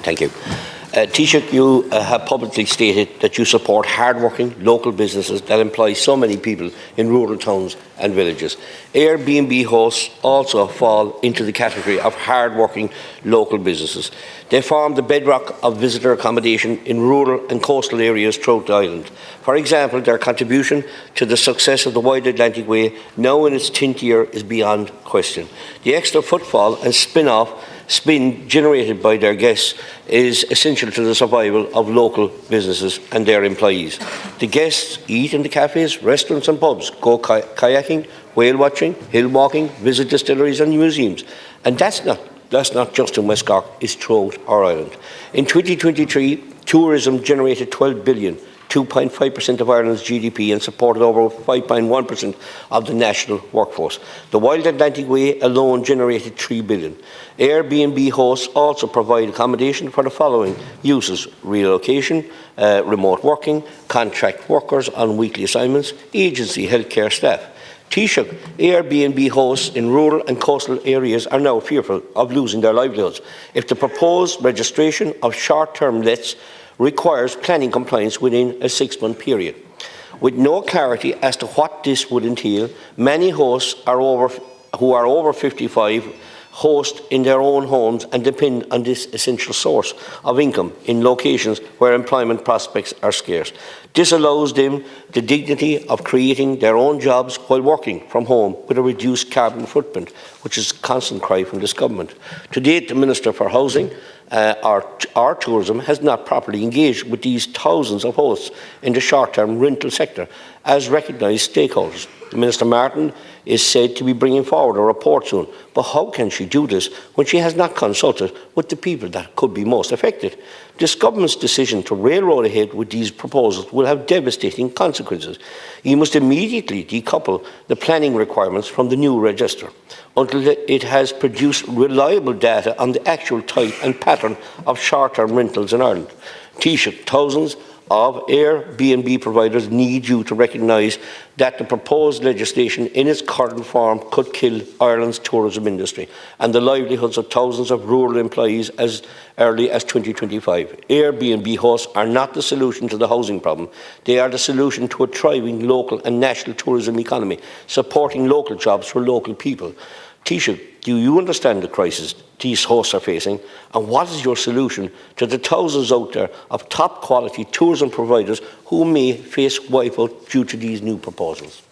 Thank you. Taoiseach, you have publicly stated that you support hard-working local businesses that employ so many people in rural towns and villages. Airbnb hosts also fall into the category of hard-working local businesses. They form the bedrock of visitor accommodation in rural and coastal areas throughout the island. For example, their contribution to the success of the Wide Atlantic Way, now in its 10th year, is beyond question. The extra footfall and spin generated by their guests is essential to the survival of local businesses and their employees. The guests eat in the cafes, restaurants and pubs, go kayaking, whale watching, hill walking, visit distilleries and museums. And that's not just in West Cork, it's throughout our island. In 2023, tourism generated 12 billion, 2.5% of Ireland's GDP, and supported over 5.1% of the national workforce. The Wild Atlantic Way alone generated 3 billion. Airbnb hosts also provide accommodation for the following uses: relocation, remote working, contract workers on weekly assignments, agency healthcare staff. Taoiseach, Airbnb hosts in rural and coastal areas are now fearful of losing their livelihoods if the proposed registration of short-term lets requires planning compliance within a 6-month period. With no clarity as to what this would entail, many hosts who are over 55 host in their own homes and depend on this essential source of income in locations where employment prospects are scarce. This allows them the dignity of creating their own jobs while working from home with a reduced carbon footprint, which is a constant cry from this government. To date, the Minister for Housing our tourism has not properly engaged with these thousands of hosts in the short-term rental sector as recognised stakeholders. Minister Martin is said to be bringing forward a report soon, but how can she do this when she has not consulted with the people that could be most affected? This government's decision to railroad ahead with these proposals will have devastating consequences. You must immediately decouple the planning requirements from the new register until it has produced reliable data on the actual type and pattern of short-term rentals in Ireland. Taoiseach, thousands of Airbnb providers need you to recognise that the proposed legislation in its current form could kill Ireland's tourism industry and the livelihoods of thousands of rural employees as early as 2025. Airbnb hosts are not the solution to the housing problem. They are the solution to a thriving local and national tourism economy, supporting local jobs for local people. Taoiseach, do you understand the crisis these hosts are facing, and what is your solution to the thousands out there of top quality tourism providers who may face wipeout due to these new proposals?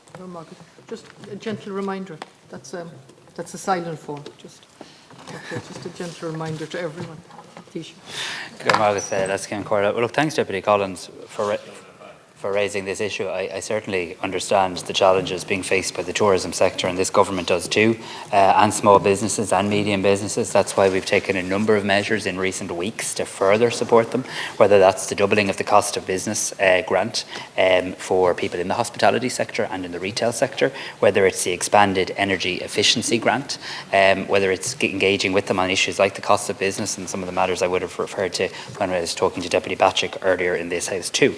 Just a gentle reminder, that's a silent phone, just a gentle reminder to everyone. Taoiseach. Well, look, thanks Deputy Collins for raising this issue. I certainly understand the challenges being faced by the tourism sector, and this government does too, and small businesses and medium businesses. That's why we've taken a number of measures in recent weeks to further support them, whether that's the doubling of the cost of business grant for people in the hospitality sector and in the retail sector, whether it's the expanded energy efficiency grant, whether it's engaging with them on issues like the cost of business and some of the matters I would have referred to when I was talking to Deputy Batchick earlier in this House too.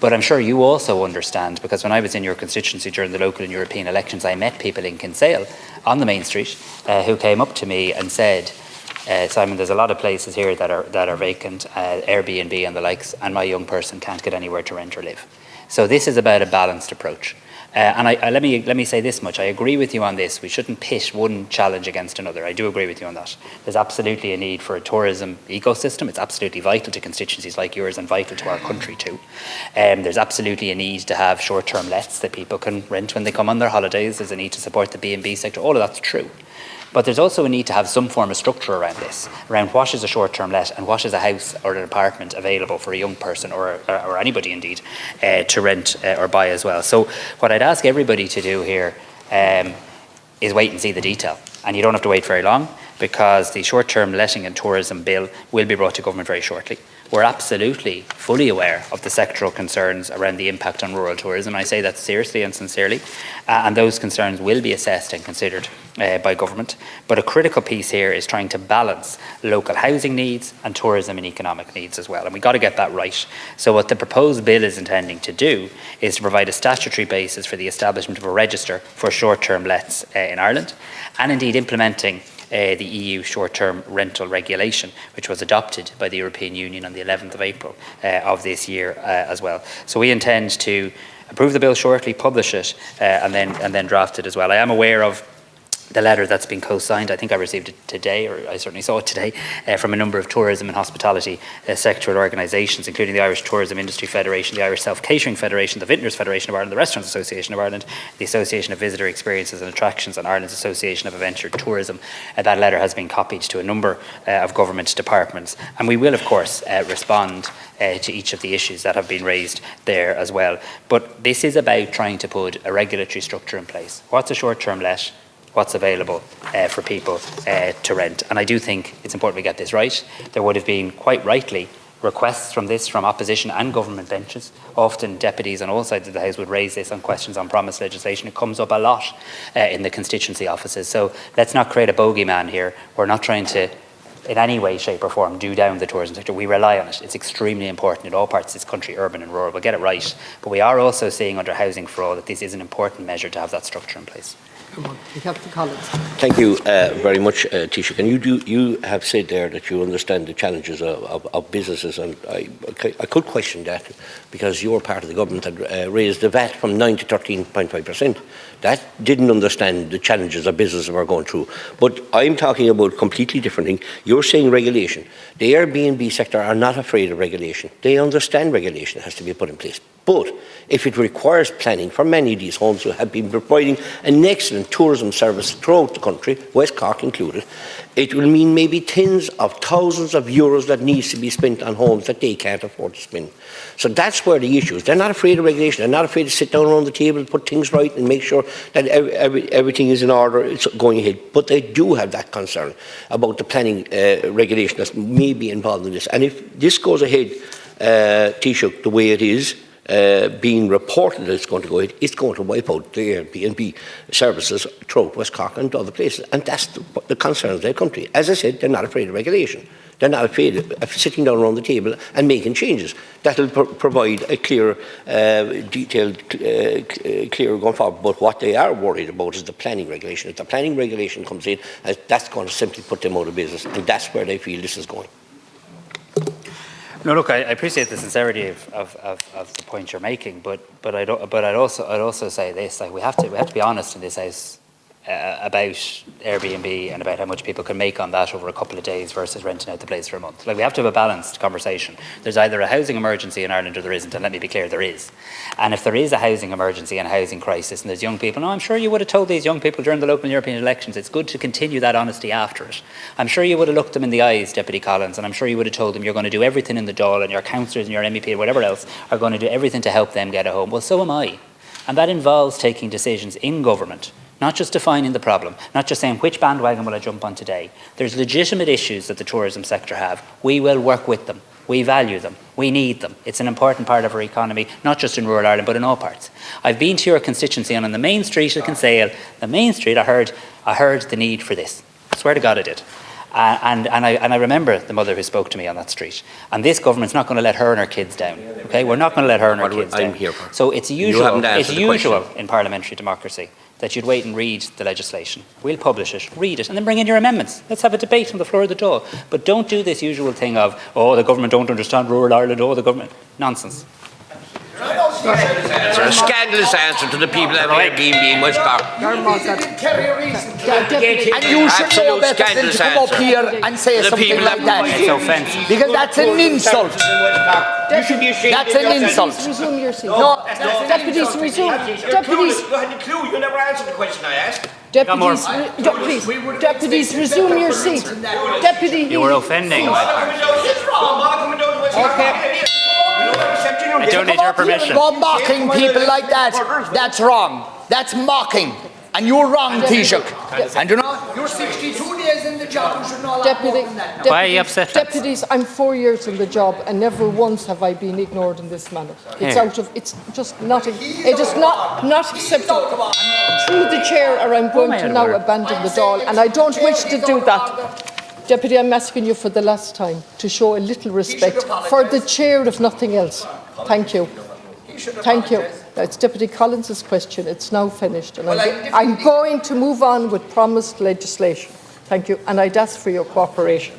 But I'm sure you also understand, because when I was in your constituency during the local and European elections, I met people in Kinsale on the main street who came up to me and said, Simon, there's a lot of places here that are vacant, Airbnb and the likes, and my young person can't get anywhere to rent or live. So this is about a balanced approach. And let me say this much. I agree with you on this. We shouldn't pit one challenge against another. I do agree with you on that. There's absolutely a need for a tourism ecosystem. It's absolutely vital to constituencies like yours and vital to our country too. There's absolutely a need to have short-term lets that people can rent when they come on their holidays. There's a need to support the B&B sector. All of that's true. But there's also a need to have some form of structure around this, around what is a short-term let and what is a house or an apartment available for a young person or anybody indeed to rent or buy as well. So what I'd ask everybody to do here is wait and see the detail. And you don't have to wait very long, because the short-term letting and tourism bill will be brought to government very shortly. We're absolutely fully aware of the sectoral concerns around the impact on rural tourism. I say that seriously and sincerely, and those concerns will be assessed and considered by government. But a critical piece here is trying to balance local housing needs and tourism and economic needs as well, and we've got to get that right. So what the proposed bill is intending to do is to provide a statutory basis for the establishment of a register for short-term lets in Ireland, and indeed implementing the EU short-term rental regulation, which was adopted by the European Union on the 11th of April of this year as well. So we intend to approve the bill shortly, publish it, and then draft it as well. I am aware of the letter that's been co-signed. I think I received it today, or I certainly saw it today, from a number of tourism and hospitality sectoral organisations, including the Irish Tourism Industry Federation, the Irish Self-Catering Federation, the Vintners Federation of Ireland, the Restaurants Association of Ireland, the Association of Visitor Experiences and Attractions, and Ireland's Association of Adventure Tourism. That letter has been copied to a number of government departments, and we will, of course, respond to each of the issues that have been raised there as well. But this is about trying to put a regulatory structure in place. What's a short-term let? What's available for people to rent. And I do think it's important we get this right. There would have been, quite rightly, requests from opposition and government benches. Often deputies on all sides of the House would raise this on questions on promised legislation. It comes up a lot in the constituency offices. So let's not create a bogeyman here. We're not trying to, in any way, shape or form, do down the tourism sector. We rely on it. It's extremely important in all parts of this country, urban and rural. We'll get it right. But we are also seeing under Housing for All that this is an important measure to have that structure in place. Come on, we have the Collins. Thank you very much, Taoiseach. And you have said there that you understand the challenges of businesses, and I could question that, because your part of the government had raised the VAT from 9 to 13.5%. That didn't understand the challenges that businesses were going through. But I'm talking about a completely different thing. You're saying regulation. The Airbnb sector are not afraid of regulation. They understand regulation has to be put in place. But if it requires planning, for many of these homes who have been providing an excellent tourism service throughout the country, West Cork included, it will mean maybe tens of thousands of euros that needs to be spent on homes that they can't afford to spend. So that's where the issue is. They're not afraid of regulation. They're not afraid to sit down around the table, put things right and make sure that everything is in order, it's going ahead. But they do have that concern about the planning regulation that may be involved in this. And if this goes ahead, Taoiseach, the way it is, being reported that it's going to go ahead, it's going to wipe out the Airbnb services throughout West Cork and other places. And that's the concern of their country. As I said, they're not afraid of regulation. They're not afraid of sitting down around the table and making changes. That will provide a clear, detailed, clear going forward. But what they are worried about is the planning regulation. If the planning regulation comes in, that's going to simply put them out of business. And that's where they feel this is going. No, look, I appreciate the sincerity of the point you're making, but I'd also say this: like we have to be honest in this House about Airbnb and about how much people can make on that over a couple of days versus renting out the place for a month. Like, we have to have a balanced conversation. There's either a housing emergency in Ireland or there isn't, and let me be clear, there is. And if there is a housing emergency and a housing crisis and there's young people, no, I'm sure you would have told these young people during the local European elections, it's good to continue that honesty after it. I'm sure you would have looked them in the eyes, Deputy Collins, and I'm sure you would have told them you're going to do everything in the Dáil, and your councillors and your MEP and whatever else are going to do everything to help them get a home. Well, so am I. And that involves taking decisions in government, not just defining the problem, not just saying which bandwagon will I jump on today. There's legitimate issues that the tourism sector have. We will work with them. We value them. We need them. It's an important part of our economy, not just in rural Ireland, but in all parts. I've been to your constituency, and on the main street at Kinsale, the main street, I heard the need for this. I swear to God I did. And I remember the mother who spoke to me on that street. And this government's not going to let her and her kids down. Okay, we're not going to let her and her kids down. So it's usual in parliamentary democracy that you'd wait and read the legislation. We'll publish it, read it, and then bring in your amendments. Let's have a debate on the floor of the Dáil. But don't do this usual thing of, oh, the government don't understand rural Ireland, oh, the government. Nonsense. It's a scandalous answer to the people that have Airbnb in West Cork. And you should know better than to come up here and say something like that. It's offensive. Because that's an insult. You should be ashamed. That's an insult. Resume your seat. No. Deputies, resume. Deputies. You had a clue. You never answered the question I asked. Deputies, please. Deputies, resume your seat. Deputy. You were offending. Okay. I don't need your permission. Go mocking people like that. That's wrong. That's mocking. And you're wrong, Taoiseach. And you know, you're 62 days in the job. You should know a lot more than that. Why are you upset? Deputies, I'm 4 years in the job, and never once have I been ignored in this manner. It's just not acceptable. Through the chair, or I'm going to now abandon the Dáil, and I don't wish to do that. Deputy, I'm asking you for the last time to show a little respect for the chair, if nothing else. Thank you. Thank you. It's Deputy Collins' question. It's now finished. And I'm going to move on with promised legislation. Thank you. And I'd ask for your cooperation.